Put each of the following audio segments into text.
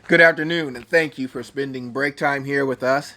Good afternoon, and thank you for spending break time here with us.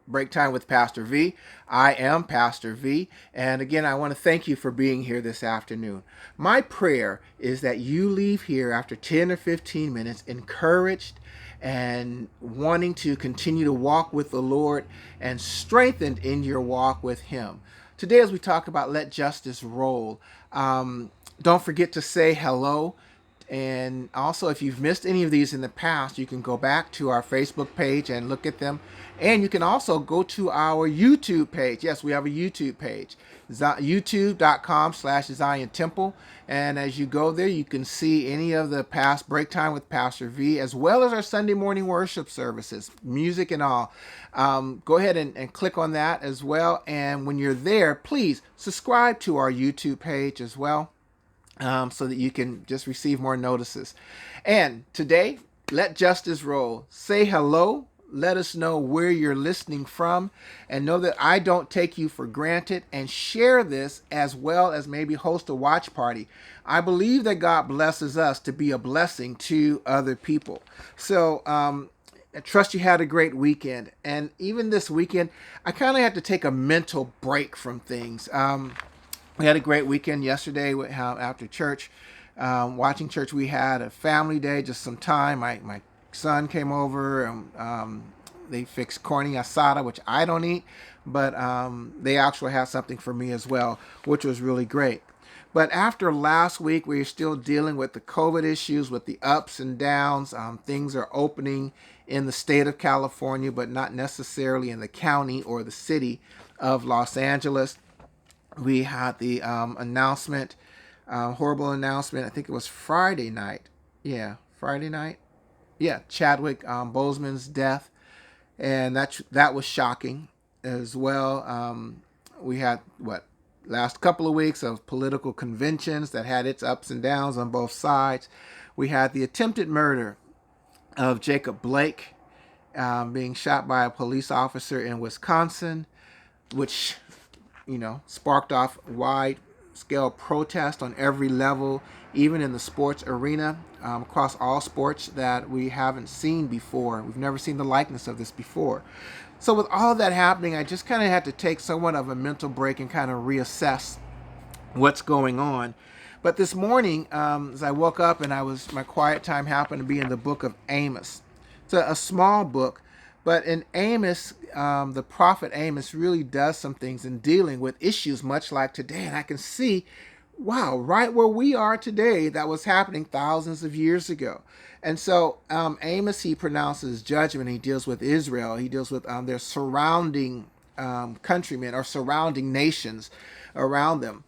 Break time with Pastor V. I am Pastor V, and again, I want to thank you for being here this afternoon. My prayer is that you leave here after 10 or 15 minutes encouraged and wanting to continue to walk with the Lord and strengthened in your walk with Him. Today, as we talk about let justice roll, don't forget to say hello. And also, if you've missed any of these in the past, you can go back to our Facebook page and look at them. And you can also go to our YouTube page. Yes, we have a YouTube page, youtube.com/Zion Temple. And as you go there, you can see any of the past Break Time with Pastor V, as well as our Sunday morning worship services, music and all. Go ahead and click on that as well. And when you're there, please subscribe to our YouTube page as well, so that you can just receive more notices. And today, let justice roll. Say hello. Let us know where you're listening from, and know that I don't take you for granted, and share this as well as maybe host a watch party. I believe that God blesses us to be a blessing to other people. So, I trust you had a great weekend. And even this weekend, I kind of had to take a mental break from things. We had a great weekend yesterday after church, watching church. We had a family day, just some time. My son came over, and they fixed corny asada, which I don't eat, but they actually had something for me as well, which was really great. But after last week, we are still dealing with the COVID issues, with the ups and downs. Things are opening in the state of California, but not necessarily in the county or the city of Los Angeles. We had the announcement, horrible announcement. I think it was Friday night. Yeah, Friday night. Yeah, Chadwick Boseman's death, and that was shocking as well. We had last couple of weeks of political conventions that had its ups and downs on both sides. We had the attempted murder of Jacob Blake, being shot by a police officer in Wisconsin, which sparked off wide scale protest on every level, even in the sports arena, across all sports that we haven't seen before. We've never seen the likeness of this before. So with all of that happening, I just kind of had to take somewhat of a mental break and kind of reassess what's going on. But this morning, as I woke up, and my quiet time happened to be in the book of Amos. It's a small book, but in Amos, the prophet Amos really does some things in dealing with issues much like today. And I can see, wow, right where we are today, that was happening thousands of years ago. And so Amos, he pronounces judgment. He deals with Israel. He deals with their surrounding countrymen or surrounding nations around them.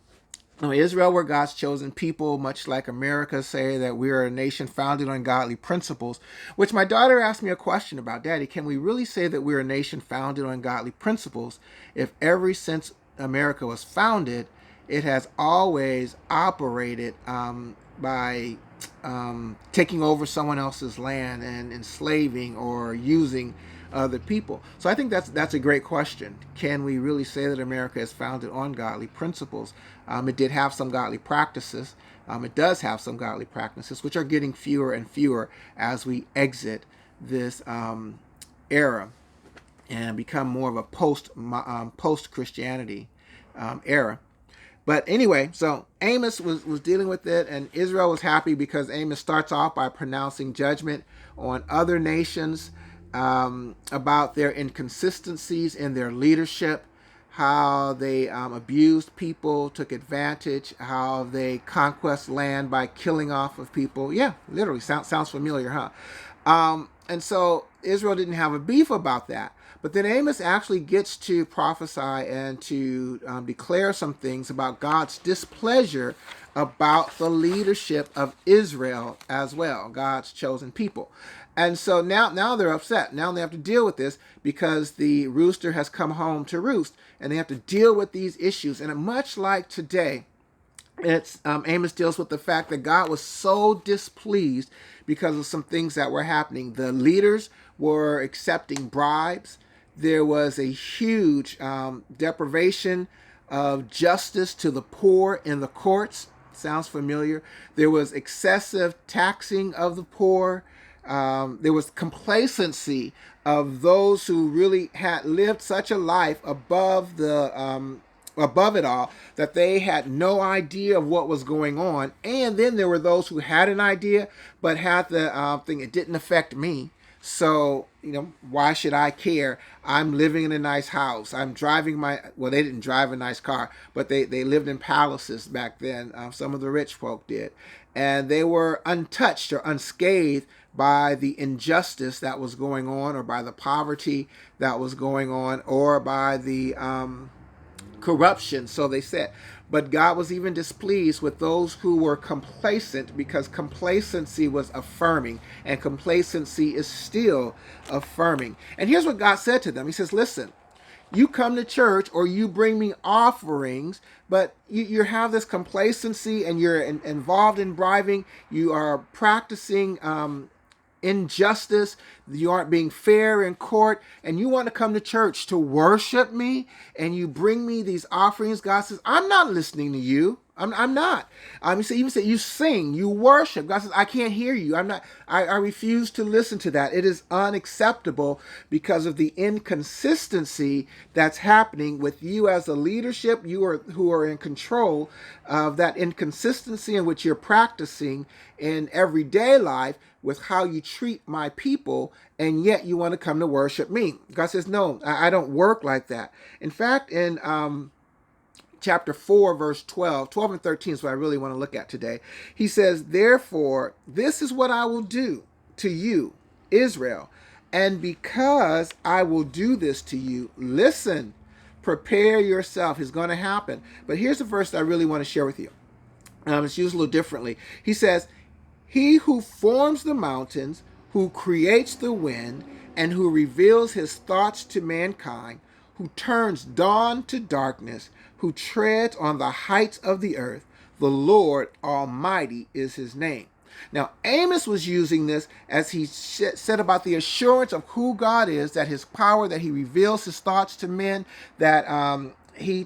Israel were God's chosen people, much like America say that we are a nation founded on godly principles, which my daughter asked me a question about. Daddy, can we really say that we're a nation founded on godly principles if ever since America was founded, it has always operated by taking over someone else's land and enslaving or using other people? So I think that's a great question. Can we really say that America is founded on godly principles? It did have some godly practices. It does have some godly practices, which are getting fewer and fewer as we exit this era and become more of a post Christianity era. But anyway, so Amos was dealing with it, and Israel was happy because Amos starts off by pronouncing judgment on other nations about their inconsistencies in their leadership, how they abused people, took advantage, how they conquest land by killing off of people. Yeah, literally, sounds familiar, huh? And so Israel didn't have a beef about that. But then Amos actually gets to prophesy and to declare some things about God's displeasure about the leadership of Israel as well, God's chosen people. And so now they're upset. Now they have to deal with this because the rooster has come home to roost, and they have to deal with these issues. And much like today, it's Amos deals with the fact that God was so displeased because of some things that were happening. The leaders were accepting bribes. There was a huge deprivation of justice to the poor in the courts. Sounds familiar. There was excessive taxing of the poor. There was complacency of those who really had lived such a life above it all, that they had no idea of what was going on. And then there were those who had an idea but had the thing, it didn't affect me. So, why should I care? I'm living in a nice house. I'm driving well, they didn't drive a nice car, but they lived in palaces back then. Some of the rich folk did. And they were untouched or unscathed by the injustice that was going on, or by the poverty that was going on, or by the corruption, so they said. But God was even displeased with those who were complacent, because complacency was affirming, and complacency is still affirming. And here's what God said to them. He says, listen, you come to church or you bring me offerings, but you have this complacency, and you're involved in bribing. You are practicing injustice. You aren't being fair in court, and you want to come to church to worship me, and you bring me these offerings. God says, I'm not listening to you. I'm not. Even say you sing, you worship. God says, I can't hear you. I'm not. I refuse to listen to that. It is unacceptable because of the inconsistency that's happening with you as a leadership. Who are in control of that inconsistency in which you're practicing in everyday life with how you treat my people, and yet you want to come to worship me. God says, no, I don't work like that. In fact, in chapter 4, verse 12 and 13 is what I really want to look at today. He says, therefore, this is what I will do to you, Israel. And because I will do this to you, listen, prepare yourself. It's going to happen. But here's the verse that I really want to share with you. It's used a little differently. He says, he who forms the mountains, who creates the wind, and who reveals his thoughts to mankind, who turns dawn to darkness, who treads on the heights of the earth, the Lord Almighty is his name. Now, Amos was using this as he said about the assurance of who God is, that his power, that he reveals his thoughts to men, that he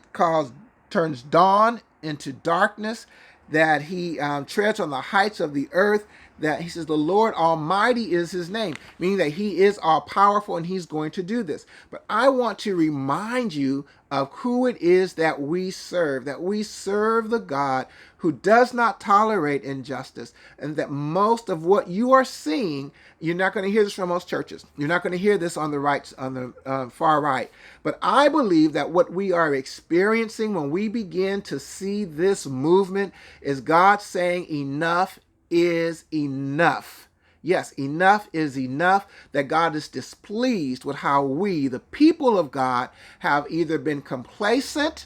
turns dawn into darkness, that he treads on the heights of the earth, that he says the Lord Almighty is his name, meaning that he is all powerful and he's going to do this. But I want to remind you of who it is that we serve the God who does not tolerate injustice, and that most of what you are seeing, you're not going to hear this from most churches. You're not going to hear this on the far right. But I believe that what we are experiencing when we begin to see this movement is God saying enough is enough. Yes, enough is enough, that God is displeased with how we, the people of God, have either been complacent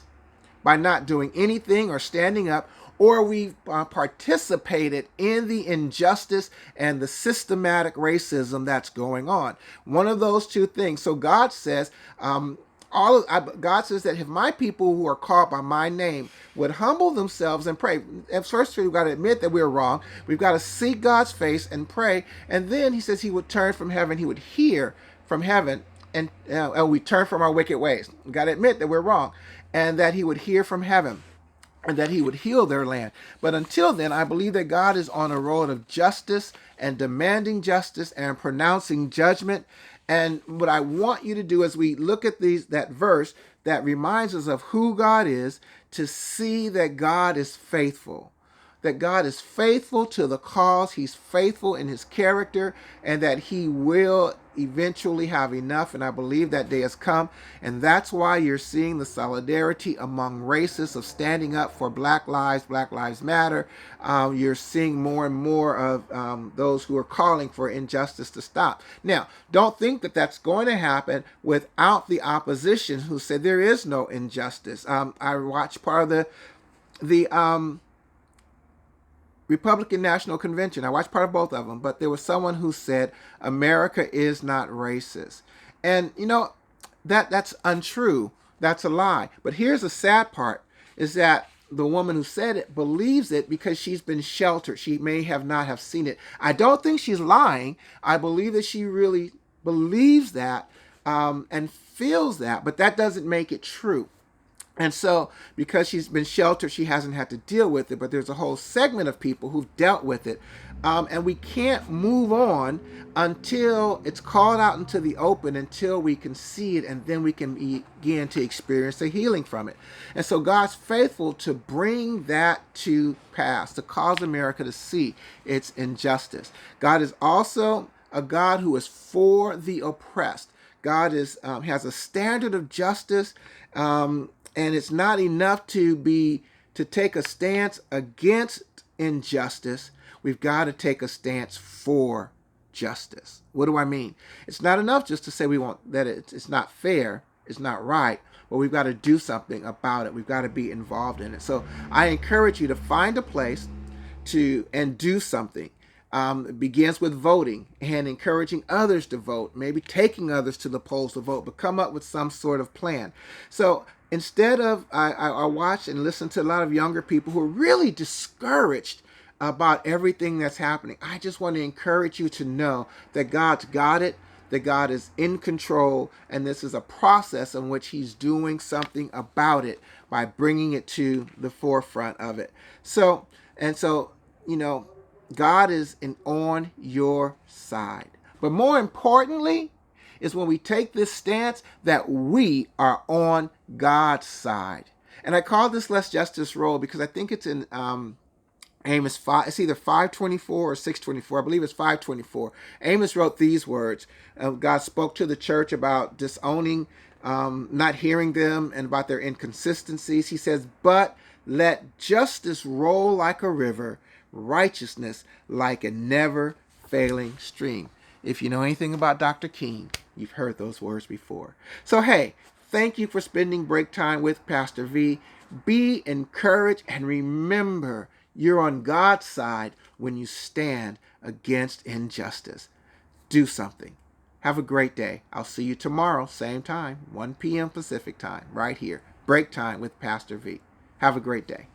by not doing anything or standing up, or we've participated in the injustice and the systematic racism that's going on. One of those two things. So God says, God says that if my people who are called by my name would humble themselves and pray. At first, we've got to admit that we're wrong. We've got to seek God's face and pray. And then he says he would turn from heaven. He would hear from heaven, and we turn from our wicked ways. We've got to admit that we're wrong, and that he would hear from heaven, and that he would heal their land. But until then, I believe that God is on a road of justice and demanding justice and pronouncing judgment. And what I want you to do as we look at that verse that reminds us of who God is, to see that God is faithful. That God is faithful to the cause. He's faithful in his character, and that he will eventually have enough. And I believe that day has come. And that's why you're seeing the solidarity among racists of standing up for Black Lives Matter. You're seeing more and more of those who are calling for injustice to stop. Now, don't think that that's going to happen without the opposition who said there is no injustice. I watched part of the Republican National Convention. I watched part of both of them, but there was someone who said America is not racist. And that's untrue. That's a lie. But here's the sad part, is that the woman who said it believes it because she's been sheltered. She may not have seen it. I don't think she's lying. I believe that she really believes that and feels that, but that doesn't make it true. And so, because she's been sheltered, she hasn't had to deal with it. But there's a whole segment of people who've dealt with it. And we can't move on until it's called out into the open, until we can see it, and then we can begin to experience the healing from it. And so, God's faithful to bring that to pass, to cause America to see its injustice. God is also a God who is for the oppressed. God is has a standard of justice. And it's not enough to take a stance against injustice. We've got to take a stance for justice. What do I mean? It's not enough just to say we want that it's not fair, it's not right, but we've got to do something about it. We've got to be involved in it. So I encourage you to find a place and do something. It begins with voting and encouraging others to vote, maybe taking others to the polls to vote, but come up with some sort of plan. So instead of, I watch and listen to a lot of younger people who are really discouraged about everything that's happening. I just want to encourage you to know that God's got it, that God is in control, and this is a process in which he's doing something about it by bringing it to the forefront of it. So, God is on your side. But more importantly, is when we take this stance that we are on God's side. And I call this Let's Justice Roll because I think it's in Amos 5. It's either 524 or 624. I believe it's 524. Amos wrote these words. God spoke to the church about disowning, not hearing them, and about their inconsistencies. He says, "But let justice roll like a river, righteousness like a never failing stream." If you know anything about Dr. King, you've heard those words before. So, hey, thank you for spending break time with Pastor V. Be encouraged and remember you're on God's side when you stand against injustice. Do something. Have a great day. I'll see you tomorrow, same time, 1 p.m. Pacific time, right here. Break time with Pastor V. Have a great day.